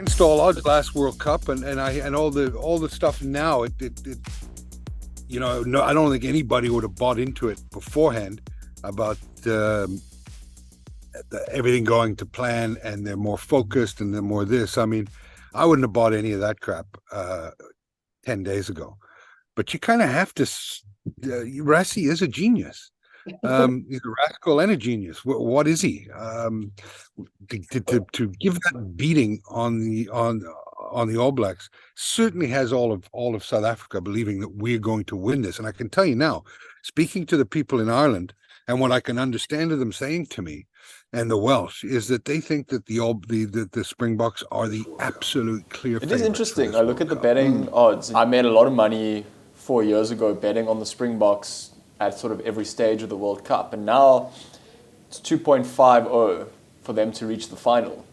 Install odds last World Cup and all the stuff now. No, I don't think anybody would have bought into it beforehand about everything going to plan, and they're more focused and they're more this. I mean, I wouldn't have bought any of that crap 10 days ago. But you kind of have to. Rassi is a genius. He's a rascal and a genius. What is he? To give that beating on the All Blacks certainly has all of South Africa believing that we're going to win this. And I can tell you now, speaking to the people in Ireland, and what I can understand of them saying to me, and the Welsh, is that they think that the Springboks are the absolute clear favorites. It is interesting. I look at the betting odds. I made a lot of money 4 years ago betting on the Springboks at sort of every stage of the World Cup, and now it's 2.50 for them to reach the final,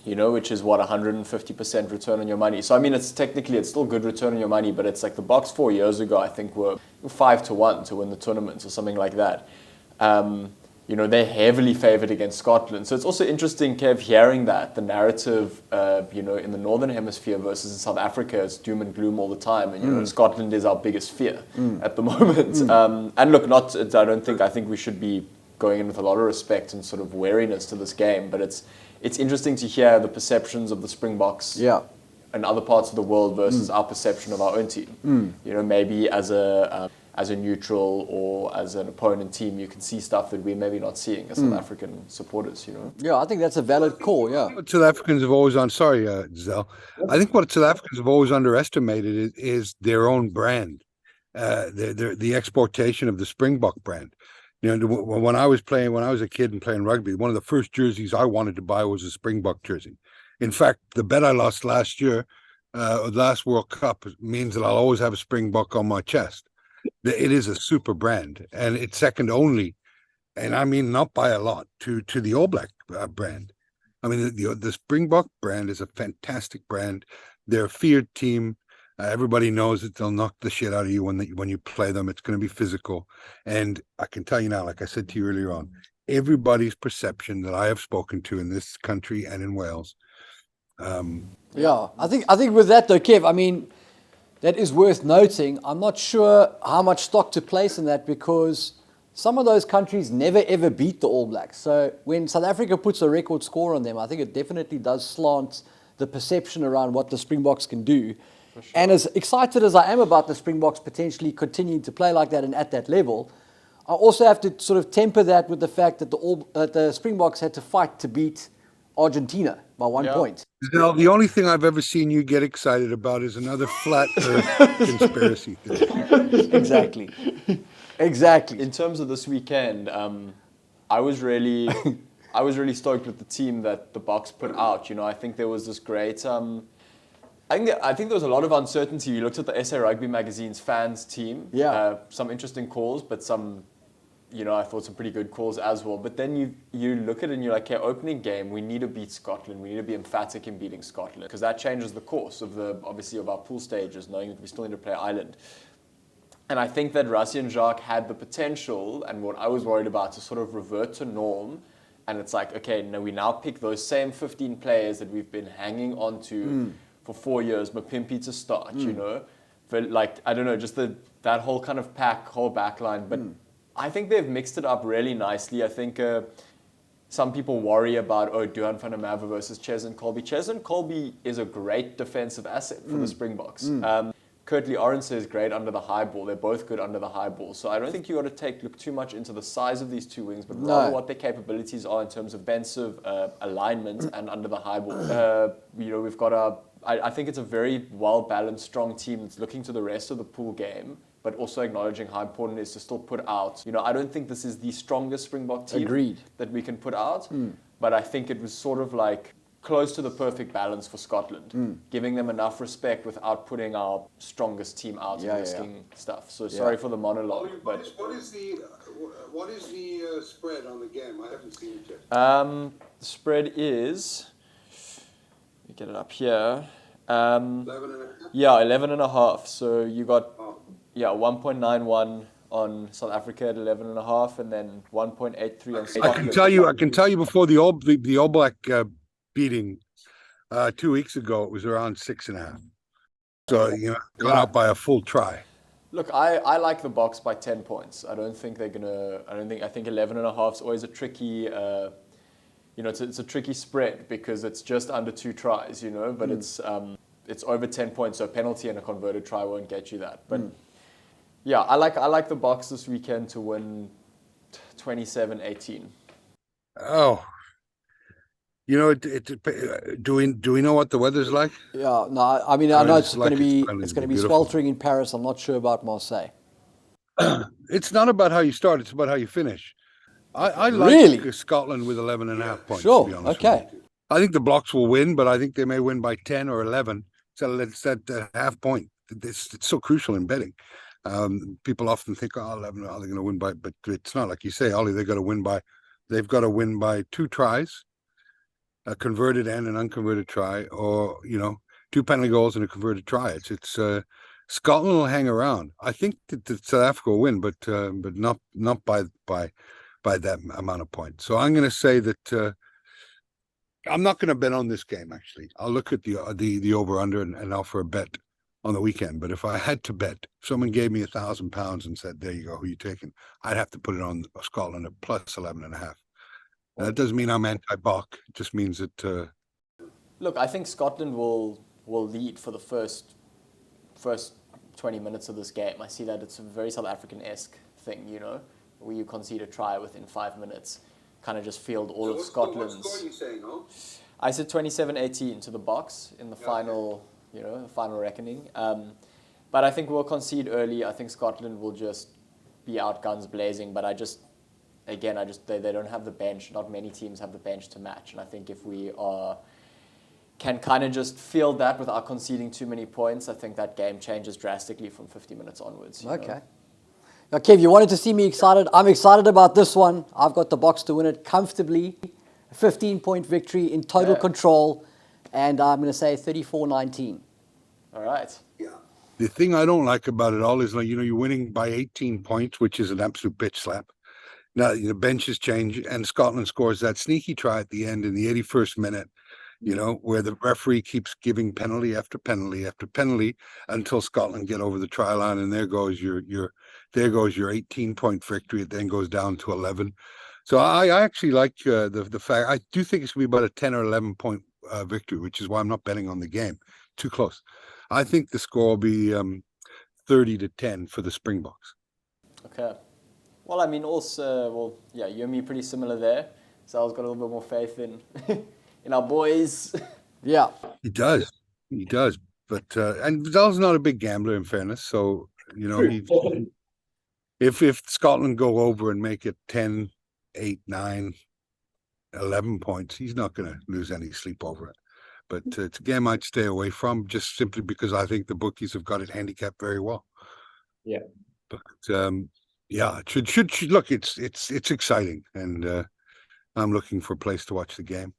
which is what, 150% return on your money. So I mean, it's still good return on your money, but it's like the Boks 4 years ago, I think, were 5-1 to win the tournament or something like that. They're heavily favoured against Scotland. So it's also interesting, Kev, hearing that the narrative, in the Northern Hemisphere versus in South Africa, it's doom and gloom all the time. And, Scotland is our biggest fear at the moment. And look, I think we should be going in with a lot of respect and sort of wariness to this game. But it's interesting to hear the perceptions of the Springboks in other parts of the world versus our perception of our own team. Maybe as a neutral or as an opponent team, you can see stuff that we're maybe not seeing as South African supporters, Yeah, I think that's a valid call, yeah. What South Africans have always Zel. I think what South Africans have always underestimated is their own brand, the exportation of the Springbok brand. When I was a kid and playing rugby, one of the first jerseys I wanted to buy was a Springbok jersey. In fact, the bet I lost last year, last World Cup, means that I'll always have a Springbok on my chest. It is a super brand, and it's second only, and I mean not by a lot, to the All Black brand. I mean, the Springbok brand is a fantastic brand. They're a feared team. Everybody knows that they'll knock the shit out of you when you play them. It's going to be physical, and I can tell you now, like I said to you earlier on, everybody's perception that I have spoken to in this country and in Wales. I think with that though, Kev, I mean, that is worth noting. I'm not sure how much stock to place in that, because some of those countries never ever beat the All Blacks. So when South Africa puts a record score on them, I think it definitely does slant the perception around what the Springboks can do. Sure. And as excited as I am about the Springboks potentially continuing to play like that and at that level, I also have to sort of temper that with the fact that the Springboks had to fight to beat Argentina by 1 point. Now, the only thing I've ever seen you get excited about is another flat earth conspiracy theory. Exactly. In terms of this weekend, I was really stoked with the team that the Boks put out. I think there was this great. I think there was a lot of uncertainty. You looked at the SA Rugby Magazine's fans team. Yeah. Some interesting calls, but some. I thought some pretty good calls as well. But then you look at it and you're like, okay, opening game, we need to beat Scotland. We need to be emphatic in beating Scotland, because that changes the course of our pool stages, knowing that we still need to play Ireland. And I think that Rassi and Jacques had the potential, and what I was worried about, to sort of revert to norm. And it's like, okay, no, we now pick those same 15 players that we've been hanging on to for 4 years, Mapimpi to start, But like, I don't know, just that whole kind of whole back line. But I think they've mixed it up really nicely. I think some people worry about, Duhan van der Merwe versus Cheslin Kolbe. Cheslin Kolbe is a great defensive asset for the Springboks. Curtly Orense is great under the high ball. They're both good under the high ball. So I don't think you got to look too much into the size of these two wings, but rather what their capabilities are in terms of defensive alignment and under the high ball. We've got I think it's a very well-balanced, strong team that's looking to the rest of the pool game, but also acknowledging how important it is to still put out. I don't think this is the strongest Springbok team that we can put out, but I think it was sort of like close to the perfect balance for Scotland, giving them enough respect without putting our strongest team out and risking stuff. So sorry for the monologue. What is the spread on the game? I haven't seen it yet. The spread is, let me get it up here. 11.5? Yeah, 11.5. So you got 1.91 on South Africa at 11.5, and then 1.83 on Scotland. I can tell you before the All Black beating, 2 weeks ago, it was around 6.5. So, gone out by a full try. Look, I like the Boks by 10 points. I think 11.5 is always a tricky, it's a tricky spread because it's just under 2 tries, but it's over 10 points, so a penalty and a converted try won't get you that. But yeah, I like the Boks this weekend to win 27-18. Oh, do we know what the weather's like? Yeah, no, I mean, I know it's going to be beautiful. sweltering in Paris. I'm not sure about Marseille. It's not about how you start; it's about how you finish. I like Really? Scotland with 11.5 points. Sure. To be honest Okay. with you. I think the Blocks will win, but I think they may win by 10 or 11. So it's that half point. It's so crucial in betting. People often think, 11, are they going to win by? But it's not like you say, Ollie. They've got to win by 2 tries, a converted and an unconverted try, or 2 penalty goals and a converted try. It's Scotland will hang around. I think that South Africa will win, but not by that amount of points. So I'm going to say that I'm not going to bet on this game. Actually, I'll look at the over under and offer a bet on the weekend. But if I had to bet, if someone gave me £1,000 and said, "There you go, who are you taking?" I'd have to put it on Scotland at plus 11.5. That doesn't mean I'm anti-Bok. It just means that. Look, I think Scotland will lead for the first 20 minutes of this game. I see that it's a very South African-esque thing, where you concede a try within 5 minutes, kind of just field all of Scotland's. What score are you saying, oh? I said 27-18 to the Boks in the final, the final reckoning. But I think we'll concede early. I think Scotland will just be out guns blazing. But they don't have the bench. Not many teams have the bench to match. And I think if we can kind of just field that without conceding too many points, I think that game changes drastically from 50 minutes onwards. Okay. Now, Kev, you wanted to see me excited. I'm excited about this one. I've got the Boks to win it comfortably. A 15-point victory in total control. And I'm going to say 34-19. All right. Yeah. The thing I don't like about it all is, you're winning by 18 points, which is an absolute bitch slap. Now, the benches change, and Scotland scores that sneaky try at the end in the 81st minute, where the referee keeps giving penalty after penalty after penalty until Scotland get over the try line, and there goes your 18-point victory. It then goes down to 11. So I actually like the fact. I do think it's going to be about a 10 or 11-point victory, which is why I'm not betting on the game. Too close. I think the score will be 30-10 for the Springboks. Okay. Well, I mean, also, you and me pretty similar there. Sal's got a little bit more faith in in our boys. Yeah. He does. But and Zell's not a big gambler, in fairness. So, if Scotland go over and make it 10, 8, 9, 11 points, he's not going to lose any sleep over it. But it's a game I'd stay away from, just simply because I think the bookies have got it handicapped very well. Yeah. But yeah, it should look. It's exciting, and I'm looking for a place to watch the game.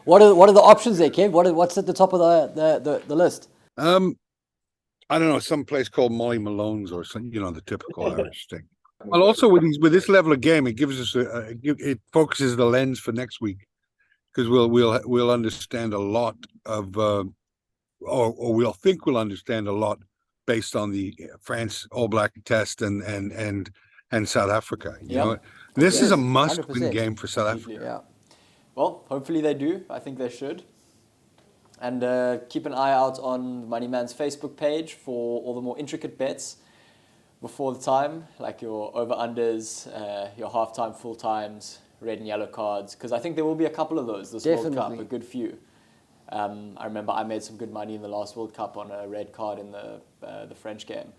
What are the options there, Kev? What's at the top of the list? I don't know, some place called Molly Malone's or some, the typical Irish thing. Well, also with this level of game, it gives us it focuses the lens for next week, because we'll understand a lot of, or we'll think we'll understand a lot based on the France All Black test and South Africa. This is a must-win game for South Africa. Yeah. Well, hopefully they do. I think they should. And keep an eye out on MoneyMan's Facebook page for all the more intricate bets before the time, like your over-unders, your half-time, full-times, red and yellow cards, because I think there will be a couple of those this World Cup, a good few. I remember I made some good money in the last World Cup on a red card in the French game.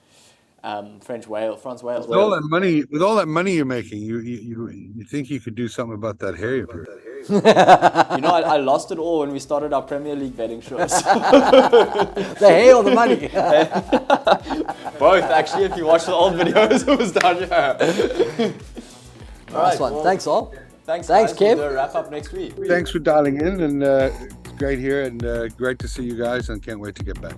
France Wales. With all that money you're making, you think you could do something about that hair of yours? I lost it all when we started our Premier League betting shows. The hair or the money? Both, actually. If you watch the old videos, it was down here. Nice one. Thanks, all. Thanks, Kev. We'll do a wrap up next week. Thanks for dialing in, and it's great here, and great to see you guys, and can't wait to get back.